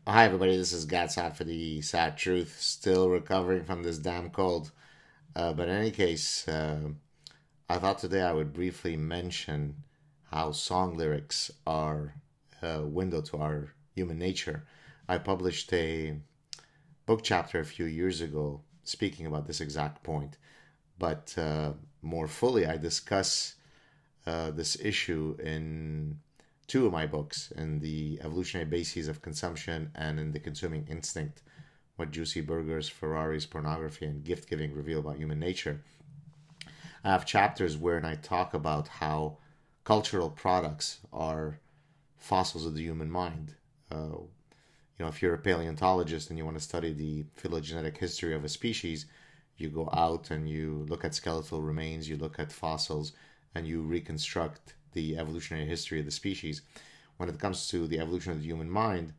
Hi, everybody. This is Gatsat for the SAAD Truth. Still recovering from this damn cold. But in any case, I thought today I would briefly mention how song lyrics are a window to our human nature. I published a book chapter a few years ago speaking about this exact point. But more fully, I discuss this issue in two of my books, in the evolutionary bases of consumption and in the consuming instinct, what juicy burgers, Ferraris, pornography, and gift giving reveal about human nature. I have chapters wherein I talk about how cultural products are fossils of the human mind. If you're a paleontologist and you want to study the phylogenetic history of a species, you go out and you look at skeletal remains, you look at fossils, and you reconstruct the evolutionary history of the species. When it comes to the evolution of the human mind,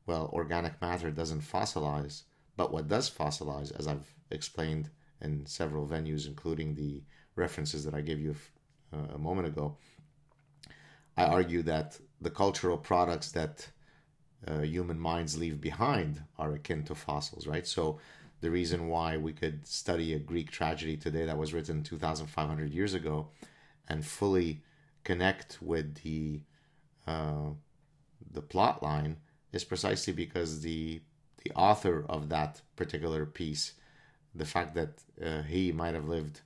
well, organic matter doesn't fossilize, but what does fossilize, as I've explained in several venues, including the references that I gave you a moment ago, I argue that the cultural products that human minds leave behind are akin to fossils, right? So the reason why we could study a Greek tragedy today that was written 2,500 years ago and fully connect with the plot line is precisely because the author of that particular piece, the fact that he might have lived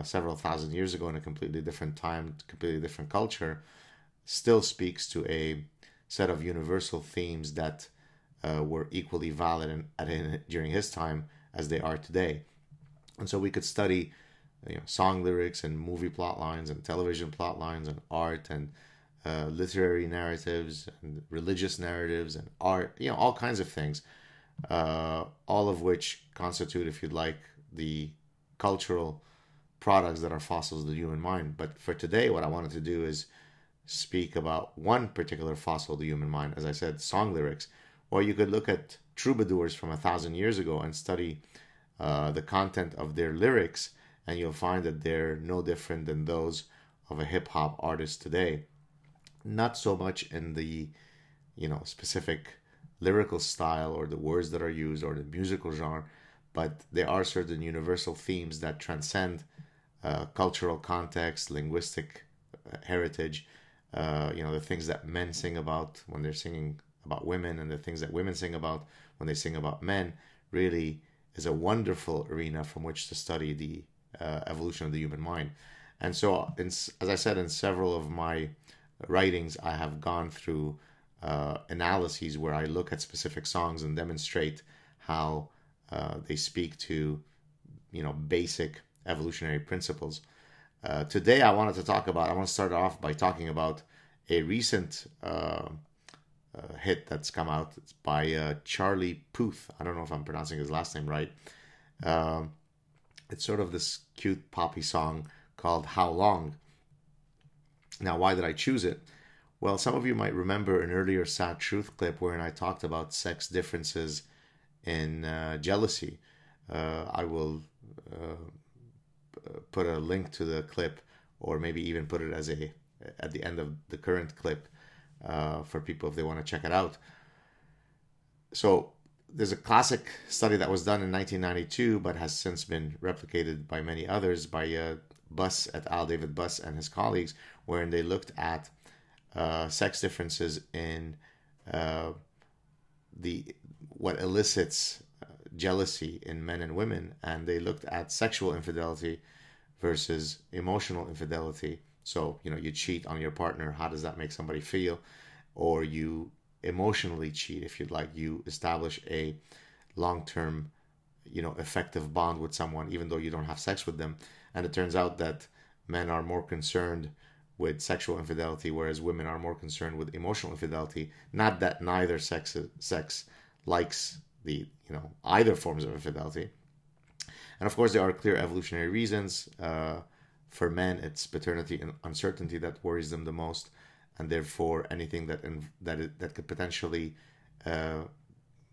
several thousand years ago in a completely different time, completely different culture, still speaks to a set of universal themes that were equally valid during his time as they are today. And so we could study song lyrics and movie plot lines and television plot lines and art and literary narratives and religious narratives and art, all kinds of things, all of which constitute, if you'd like, the cultural products that are fossils of the human mind. But for today, what I wanted to do is speak about one particular fossil of the human mind, as I said, song lyrics. Or you could look at troubadours from 1,000 years ago and study the content of their lyrics, and you'll find that they're no different than those of a hip hop artist today. Not so much in the, specific lyrical style or the words that are used or the musical genre, but there are certain universal themes that transcend cultural context, linguistic heritage, the things that men sing about when they're singing about women and the things that women sing about when they sing about men really is a wonderful arena from which to study the evolution of the human mind. And so, as I said, in several of my writings, I have gone through analyses where I look at specific songs and demonstrate how they speak to, basic evolutionary principles. Today, I want to start off by talking about a recent hit that's come out. It's by Charlie Puth. I don't know if I'm pronouncing his last name right. It's sort of this cute poppy song called How Long. Now, why did I choose it? Well, some of you might remember an earlier SAAD Truth clip wherein I talked about sex differences in jealousy. I will put a link to the clip, or maybe even put it at the end of the current clip for people if they want to check it out. So there's a classic study that was done in 1992, but has since been replicated by many others, by Buss et al., David Buss and his colleagues, wherein they looked at sex differences in what elicits jealousy in men and women, and they looked at sexual infidelity versus emotional infidelity. So, you cheat on your partner, how does that make somebody feel? Or you emotionally cheat, if you'd like, you establish a long-term, effective bond with someone, even though you don't have sex with them. And it turns out that men are more concerned with sexual infidelity, whereas women are more concerned with emotional infidelity. Not that neither sex likes the, either forms of infidelity. And of course, there are clear evolutionary reasons. For men, it's paternity and uncertainty that worries them the most, and therefore anything that could potentially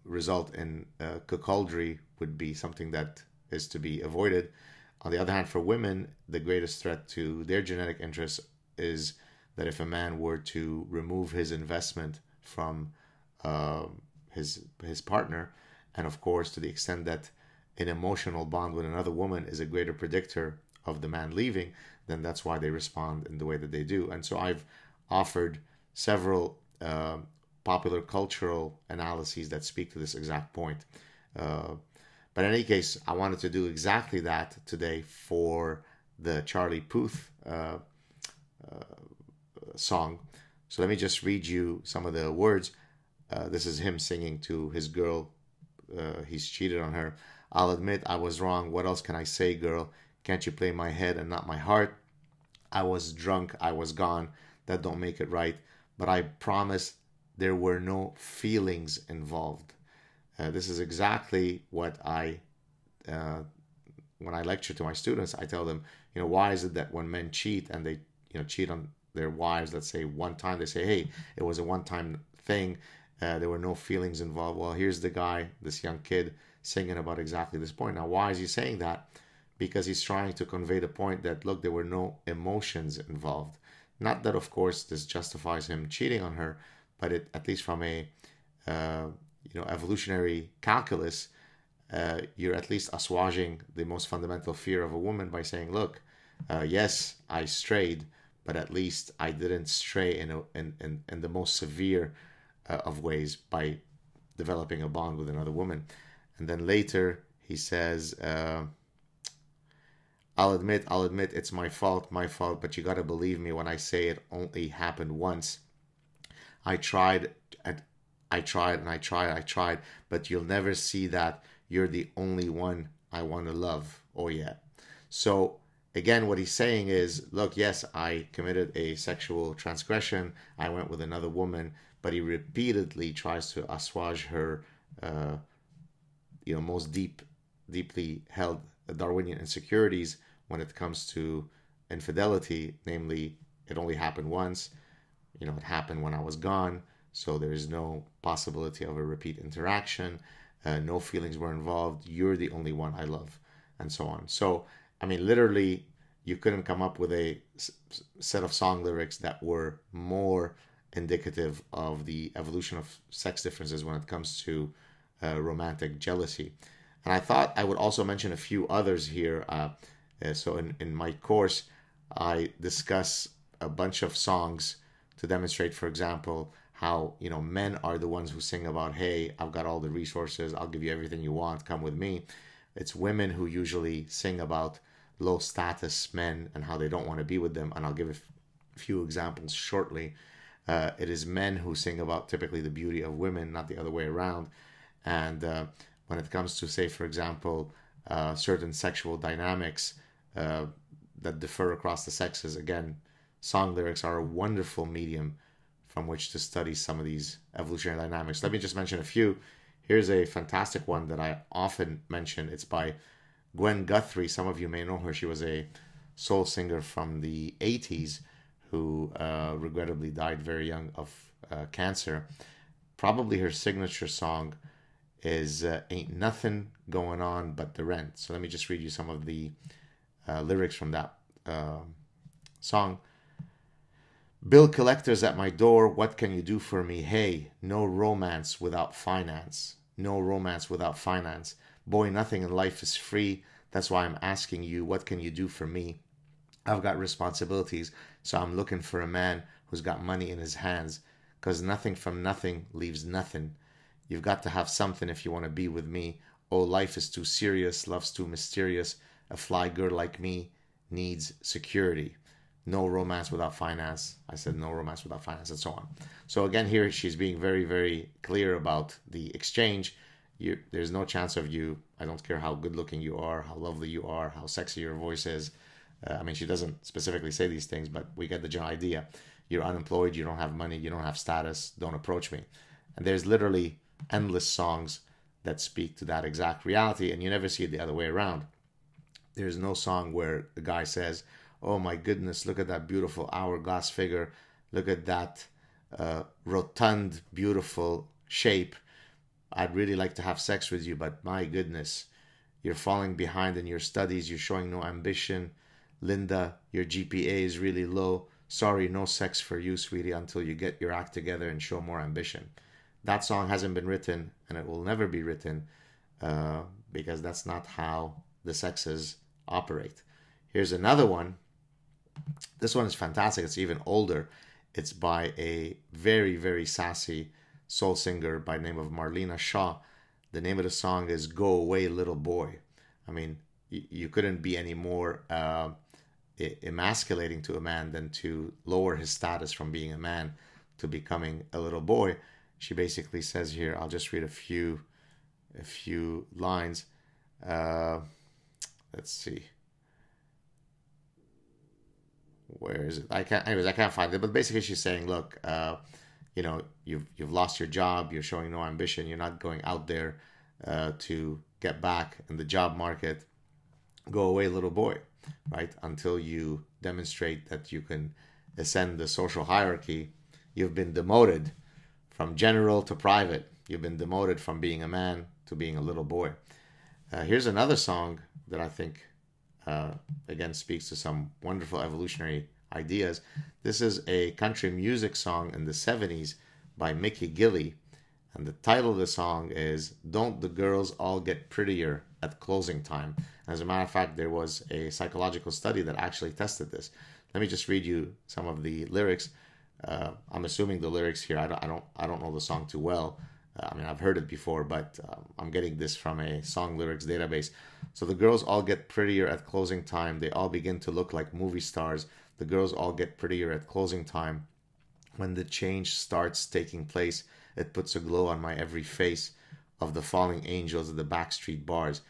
result in cuckoldry would be something that is to be avoided. On the other hand, for women, the greatest threat to their genetic interests is that if a man were to remove his investment from his partner. And of course, to the extent that an emotional bond with another woman is a greater predictor of the man leaving, then that's why they respond in the way that they do. And so I've offered several popular cultural analyses that speak to this exact point. But in any case, I wanted to do exactly that today for the Charlie Puth song. So let me just read you some of the words. This is him singing to his girl. He's cheated on her. I'll admit I was wrong. What else can I say, girl? Can't you play my head and not my heart? I was drunk. I was gone. That don't make it right. But I promise there were no feelings involved. This is exactly what when I lecture to my students, I tell them, why is it that when men cheat and they, cheat on their wives, let's say one time, they say, hey, it was a one-time thing. There were no feelings involved. Well, here's the guy, this young kid, singing about exactly this point. Now, why is he saying that? Because he's trying to convey the point that, look, there were no emotions involved. Not that, of course, this justifies him cheating on her, but at least from a evolutionary calculus, you're at least assuaging the most fundamental fear of a woman by saying, look, yes, I strayed, but at least I didn't stray in the most severe of ways by developing a bond with another woman. And then later he says, I'll admit it's my fault, but you gotta believe me when I say it only happened once. I tried, but you'll never see that. You're the only one I want to love. Oh yeah. So again, what he's saying is, look, yes, I committed a sexual transgression. I went with another woman, but he repeatedly tries to assuage her, most deeply held Darwinian insecurities when it comes to infidelity. Namely, it only happened once. It happened when I was gone. So there is no possibility of a repeat interaction. No feelings were involved. You're the only one I love, and so on. So, I mean, literally, you couldn't come up with a set of song lyrics that were more indicative of the evolution of sex differences when it comes to romantic jealousy. And I thought I would also mention a few others here. So in my course, I discuss a bunch of songs to demonstrate, for example, how men are the ones who sing about, hey, I've got all the resources, I'll give you everything you want, come with me. It's women who usually sing about low status men and how they don't want to be with them, and I'll give a few examples shortly. It is men who sing about typically the beauty of women, not the other way around. And when it comes to, say, for example, certain sexual dynamics that differ across the sexes, again, song lyrics are a wonderful medium from which to study some of these evolutionary dynamics. Let me just mention a few. Here's a fantastic one that I often mention. It's by Gwen Guthrie. Some of you may know her. She was a soul singer from the 80s who regrettably died very young of cancer. Probably her signature song is Ain't Nothing Going On But the Rent. So let me just read you some of the lyrics from that song. Bill collectors at my door, what can you do for me? Hey, no romance without finance. No romance without finance. Boy, nothing in life is free. That's why I'm asking you, what can you do for me? I've got responsibilities, so I'm looking for a man who's got money in his hands, 'cause nothing from nothing leaves nothing. You've got to have something if you want to be with me. Oh, life is too serious, love's too mysterious. A fly girl like me needs security. No romance without finance. I said no romance without finance, and so on. So again, here she's being very, very clear about the exchange. There's no chance of you. I don't care how good looking you are, how lovely you are, how sexy your voice is. I mean, she doesn't specifically say these things, but we get the general idea. You're unemployed, you don't have money, you don't have status, don't approach me. And there's literally endless songs that speak to that exact reality, and you never see it the other way around. There's no song where the guy says, oh my goodness, look at that beautiful hourglass figure. Look at that rotund, beautiful shape. I'd really like to have sex with you, but my goodness, you're falling behind in your studies. You're showing no ambition. Linda, your GPA is really low. Sorry, no sex for you, sweetie, until you get your act together and show more ambition. That song hasn't been written, and it will never be written, because that's not how the sexes operate. Here's another one. This one is fantastic. It's even older. It's by a very, very sassy soul singer by the name of Marlena Shaw. The name of the song is Go Away Little Boy. I mean, you couldn't be any more emasculating to a man than to lower his status from being a man to becoming a little boy. She basically says here, I'll just read a few lines. Let's see. Where is it? I can't find it. But basically, she's saying, look, you've lost your job. You're showing no ambition. You're not going out there to get back in the job market. Go away, little boy, right? Until you demonstrate that you can ascend the social hierarchy. You've been demoted from general to private. You've been demoted from being a man to being a little boy. Here's another song that I think, again, speaks to some wonderful evolutionary ideas. This is a country music song in the 70s by Mickey Gilley. And the title of the song is Don't the Girls All Get Prettier at Closing Time? As a matter of fact, there was a psychological study that actually tested this. Let me just read you some of the lyrics. I'm assuming the lyrics here. I don't know the song too well. I mean, I've heard it before, but I'm getting this from a song lyrics database. So the girls all get prettier at closing time. They all begin to look like movie stars. The girls all get prettier at closing time. When the change starts taking place, it puts a glow on my every face of the falling angels at the backstreet bars.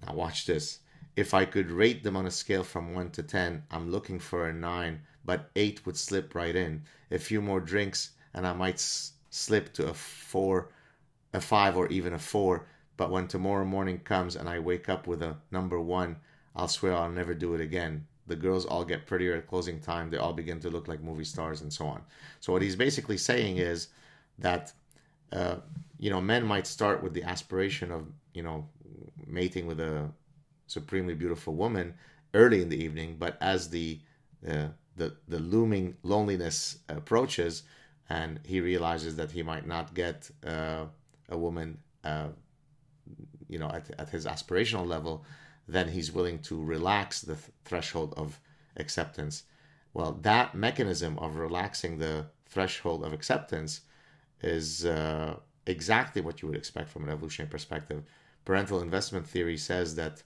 Now watch this. If I could rate them on a scale from 1 to 10, I'm looking for a 9, but 8 would slip right in. A few more drinks and I might slip to a 4, a 5, or even a 4. But when tomorrow morning comes and I wake up with a number 1, I'll swear I'll never do it again. The girls all get prettier at closing time. They all begin to look like movie stars and so on. So what he's basically saying is that, men might start with the aspiration of, mating with a supremely beautiful woman early in the evening. But as the looming loneliness approaches, and he realizes that he might not get a woman, at his aspirational level, then he's willing to relax the threshold of acceptance. Well, that mechanism of relaxing the threshold of acceptance is exactly what you would expect from an evolutionary perspective. Parental investment theory says that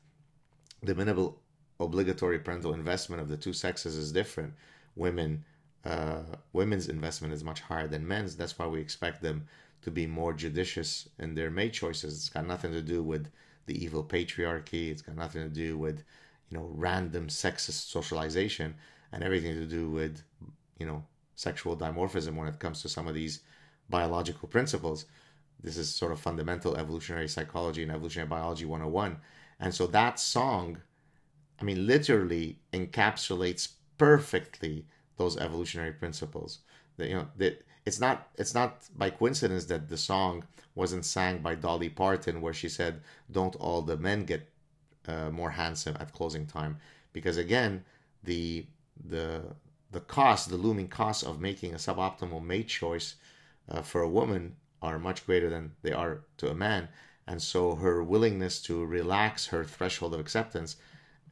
the minimal obligatory parental investment of the two sexes is different. Women's investment is much higher than men's. That's why we expect them to be more judicious in their mate choices. It's got nothing to do with the evil patriarchy. It's got nothing to do with, random sexist socialization, and everything to do with, sexual dimorphism when it comes to some of these biological principles. This is sort of fundamental evolutionary psychology and evolutionary biology 101. And so that song, literally encapsulates perfectly those evolutionary principles. That it's not by coincidence that the song wasn't sang by Dolly Parton, where she said, "Don't all the men get more handsome at closing time?" Because again, the cost, the looming cost of making a suboptimal mate choice for a woman are much greater than they are to a man. And so her willingness to relax her threshold of acceptance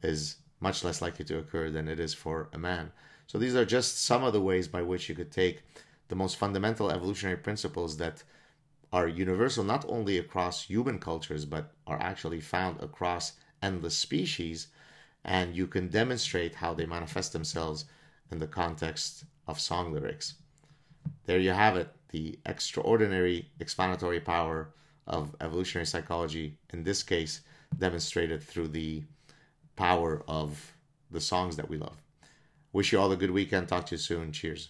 is much less likely to occur than it is for a man. So these are just some of the ways by which you could take the most fundamental evolutionary principles that are universal not only across human cultures, but are actually found across endless species, and you can demonstrate how they manifest themselves in the context of song lyrics. There you have it, the extraordinary explanatory power of evolutionary psychology, in this case demonstrated through the power of the songs that we love. Wish you all a good weekend. Talk to you soon. Cheers.